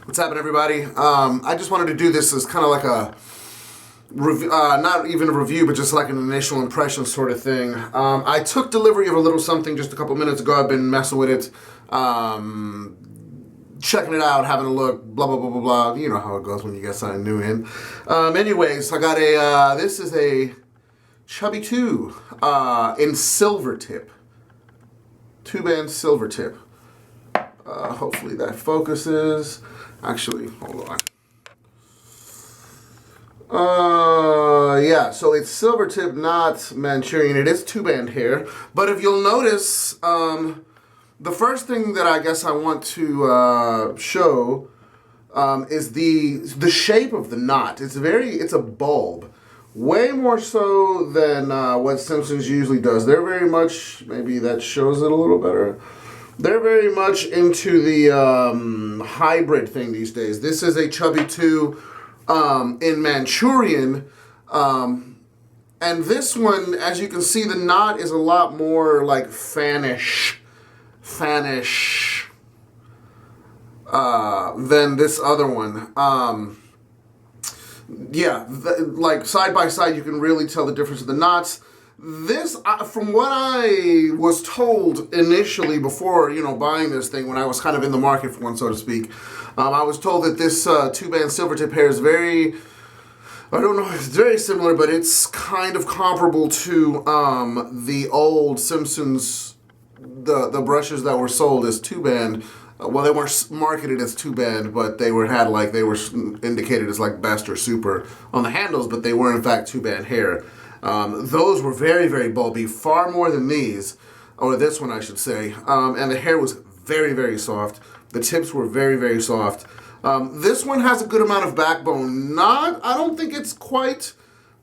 What's happening, everybody? I just wanted to do this as kind of like a not even a review, but just like an initial impression sort of thing. I took delivery of a little something just a couple minutes ago. I've been messing with it, checking it out, having a look, blah, blah, blah, blah, blah. You know how it goes when you get something new in. Anyways, I got a, this is a Chubby 2 in SiLVERTiP. 2-band SiLVERTiP. Hopefully that focuses. Actually, hold on. Yeah, so it's SiLVERTiP, not Manchurian. It is 2-band hair. But if you'll notice, the first thing that I guess I want to show is the shape of the knot. It's a bulb. Way more so than what Simpsons usually does. They're very much, maybe that shows it a little better. They're very much into the hybrid thing these days. This is a Chubby 2 in Manchurian. And this one, as you can see, the knot is a lot more like fanish than this other one. Like side by side, you can really tell the difference of the knots. This, from what I was told initially before, buying this thing, when I was kind of in the market for one, so to speak, I was told that this 2-band SiLVERTiP hair is very, I don't know if it's very similar, but it's kind of comparable to the old Simpsons, the brushes that were sold as 2-band. Well, they weren't marketed as 2-band, but they were indicated as like best or super on the handles, but they were in fact 2-band hair. Those were very, very bulby, far more than these, or this one I should say, and the hair was very, very soft. The tips were very, very soft. This one has a good amount of backbone. I don't think it's quite,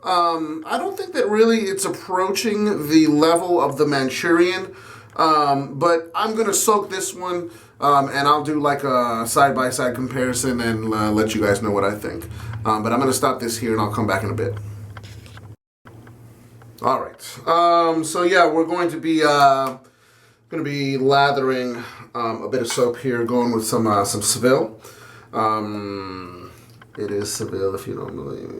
I don't think that really it's approaching the level of the Manchurian, but I'm going to soak this one, and I'll do like a side-by-side comparison and let you guys know what I think. But I'm going to stop this here and I'll come back in a bit. All right. So yeah, we're going to be lathering a bit of soap here, going with some Seville. It is Seville, if you don't believe.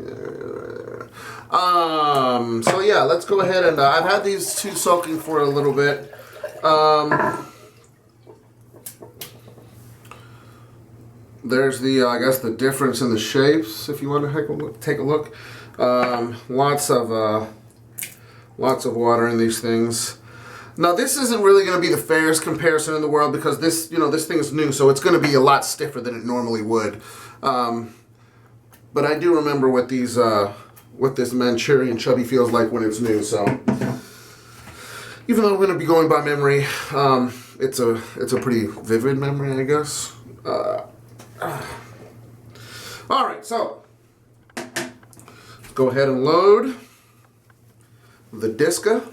So yeah, let's go ahead and I've had these two soaking for a little bit. There's the I guess the difference in the shapes. If you want to take a look, lots of water in these things. Now this isn't really going to be the fairest comparison in the world because this, this thing is new, so it's going to be a lot stiffer than it normally would. But I do remember what this Manchurian Chubby feels like when it's new. So even though I'm going to be going by memory, it's a pretty vivid memory, I guess. All right, so let's go ahead and load the Disca.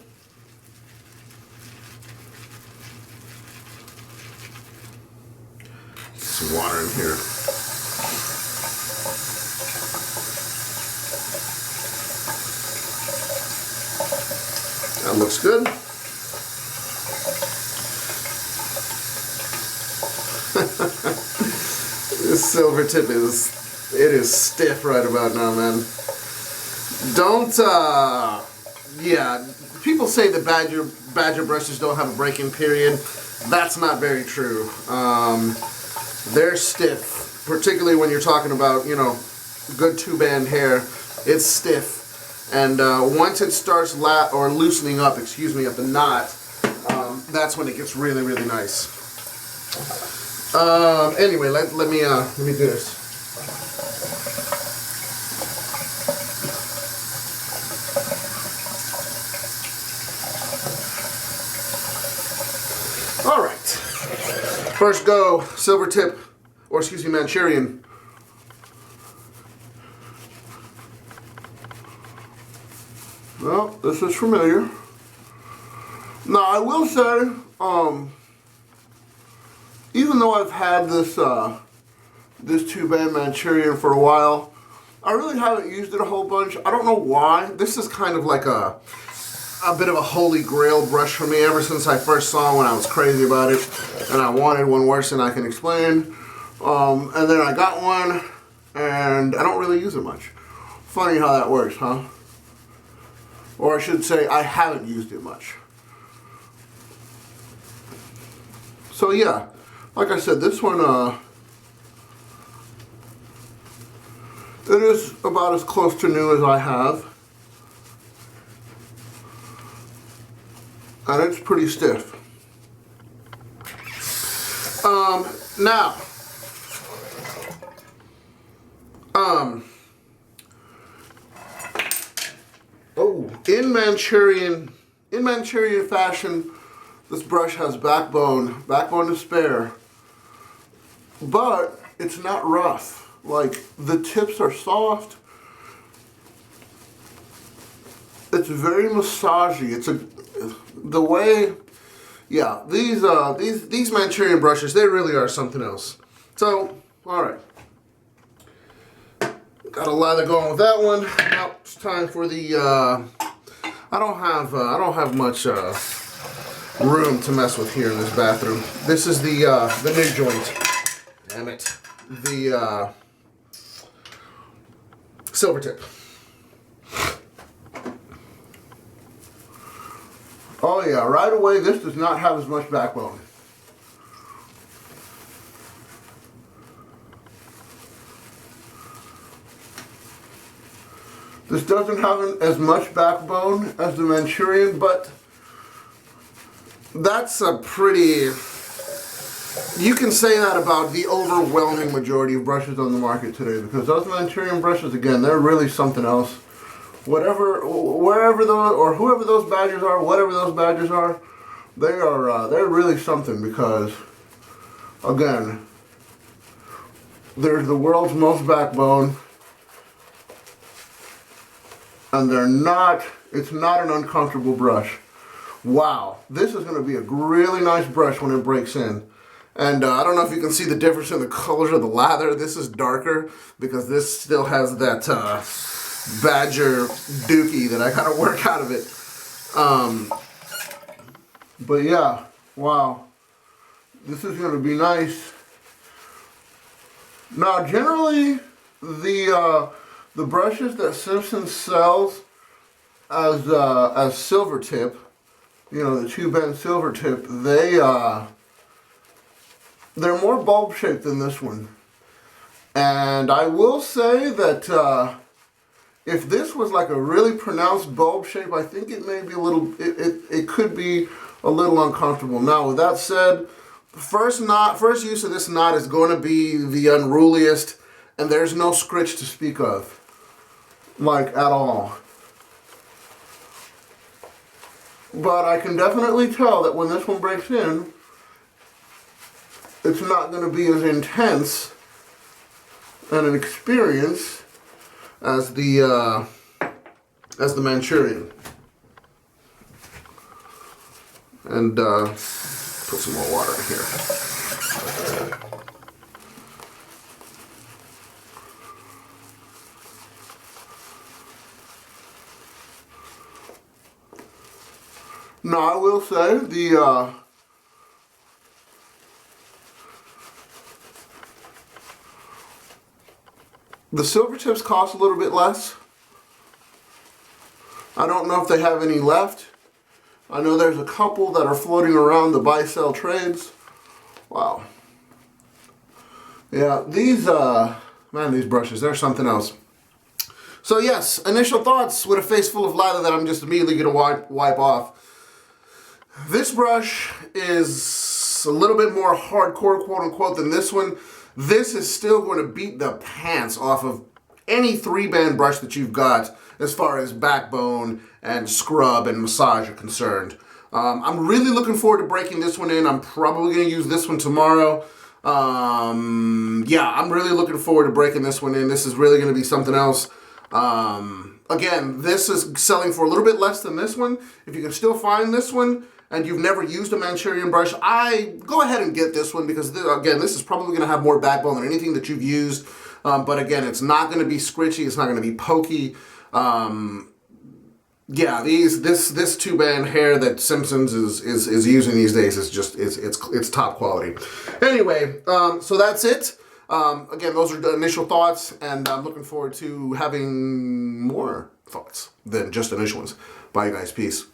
Some water in here. That looks good. This SiLVERTiP is stiff right about now, man. Yeah, people say that badger brushes don't have a break-in period. That's not very true. They're stiff, particularly when you're talking about, good 2-band hair. It's stiff, and once it starts loosening up, at the knot, that's when it gets really, really nice. Anyway, let me do this. All right. First go, SiLVERTiP, or Manchurian. Well, this is familiar. Now, I will say, even though I've had this 2-band Manchurian for a while, I really haven't used it a whole bunch. I don't know why. This is kind of like a bit of a holy grail brush for me ever since I first saw one. I was crazy about it, and I wanted one worse than I can explain. And then I got one, and I don't really use it much. Funny how that works, huh? Or I should say, I haven't used it much. So yeah, like I said, this one, it is about as close to new as I have. And it's pretty stiff. Now, in Manchurian fashion, this brush has backbone to spare, but it's not rough. Like, the tips are soft. It's very massagey. These Manchurian brushes, they really are something else. So, all right. Got a lather going with that one. Now it's time for the. I don't have much room to mess with here in this bathroom. This is the new joint. Damn it. The SiLVERTiP. Oh yeah, right away this does not have as much backbone. This doesn't have as much backbone as the Manchurian, but that's a pretty... You can say that about the overwhelming majority of brushes on the market today, because those Manchurian brushes, again, they're really something else. Wherever those, or whoever those badgers are, whatever those badgers are, they're really something, because, again, they're the world's most backbone, and it's not an uncomfortable brush. Wow, this is going to be a really nice brush when it breaks in. And I don't know if you can see the difference in the colors of the lather. This is darker because this still has that badger dookie that I gotta work out of it. But yeah, wow, this is gonna be nice. Now, generally, the brushes that Simpsons sells as SiLVERTiP, you know, the two-bend SiLVERTiP, they're more bulb shaped than this one. And I will say that if this was like a really pronounced bulb shape, I think it may be a little, it could be a little uncomfortable. Now, with that said, first use of this knot is going to be the unruliest, and there's no scritch to speak of, like, at all. But I can definitely tell that when this one breaks in, it's not going to be as intense and an experience as the Manchurian. And put some more water in here. Now, I will say the SiLVERTiPs cost a little bit less. I don't know if they have any left. I know there's a couple that are floating around the buy-sell trades. Wow. Yeah, these brushes, they're something else. So yes, initial thoughts with a face full of lather that I'm just immediately going to wipe off. This brush is a little bit more hardcore, quote-unquote, than this one. This is still going to beat the pants off of any three-band brush that you've got as far as backbone and scrub and massage are concerned. I'm really looking forward to breaking this one in. I'm probably going to use this one tomorrow. Yeah, I'm really looking forward to breaking this one in. This is really going to be something else. Again, this is selling for a little bit less than this one. If you can still find this one, and you've never used a Manchurian brush, go ahead and get this one, because again, this is probably going to have more backbone than anything that you've used. But again, it's not going to be scritchy. It's not going to be pokey. Yeah, this two-band hair that Simpsons is using these days is just it's top quality. Anyway, so that's it. Again, those are the initial thoughts, and I'm looking forward to having more thoughts than just initial ones. Bye, guys. Peace.